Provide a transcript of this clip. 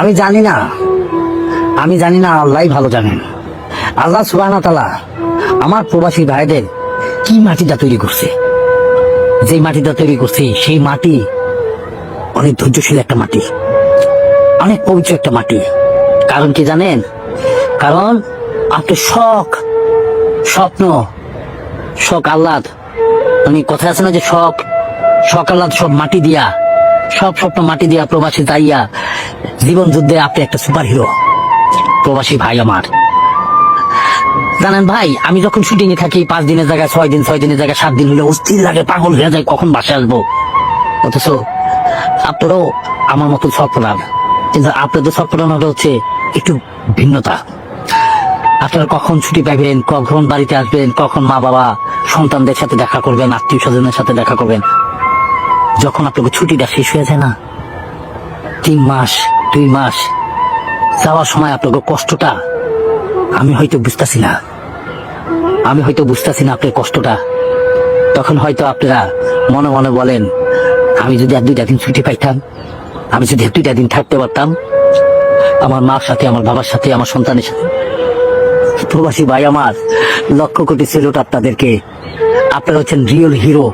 আমি জানি না, আল্লাহই ভালো জানেন। আল্লাহ সুবহানাহু ওয়া তাআলা আমার প্রবাসী ভাইদের কি মাটিটা তৈরি করছে, যে মাটিটা তৈরি করছে সেই মাটি অনেক ধৈর্যশীল একটা মাটি, অনেক পবিত্র একটা মাটি। কারণ কি জানেন? কারণ আপনার শখ, স্বপ্ন, শখ আহ্লাদ, মানে কথা আছে না যে শখ আহ্লাদ সব মাটি দিয়া, সব স্বপ্ন মাটি দিয়া প্রবাসী যাইয়া জীবন যুদ্ধে আপনি একটা সুপার হিরো। প্রবাসী ভাই আমার, জানেন ভাই, আমি যখন শুটিং এ থাকি 5 দিনের জায়গায় 6 দিন, 6 দিনের জায়গায় 7 দিন হলে অস্থির লাগে, পাগল হয়ে যায় কখন বাসায় আসবো। অথচ আপনারও আমার মতো স্বপ্নার, কিন্তু আপনাদের স্বপ্নটা হচ্ছে একটু ভিন্নতা। আপনারা কখন ছুটি পাবেন, কখন বাড়িতে আসবেন, কখন মা বাবা সন্তানদের সাথে দেখা করবেন, আত্মীয় স্বজনের সাথে দেখা করবেন। যখন আপনাকে ছুটিটা শেষ হয়ে যায় না, 3 মাস 2 মাস যাওয়ার সময় আপনাকে কষ্টটা আমি হয়তো বুঝতেছি না আপনার কষ্টটা। তখন হয়তো আপনারা মনে মনে বলেন, আমি যদি আর 2টা দিন ছুটি পাইতাম, আমি যদি 2টা দিন থাকতে পারতাম আমার মার সাথে, আমার বাবার সাথে, আমার সন্তানের সাথে। প্রবাসী ভাই আমার, লক্ষ কোটি সেলুট আপনাদেরকে। আপনারা হচ্ছেন রিয়েল হিরো।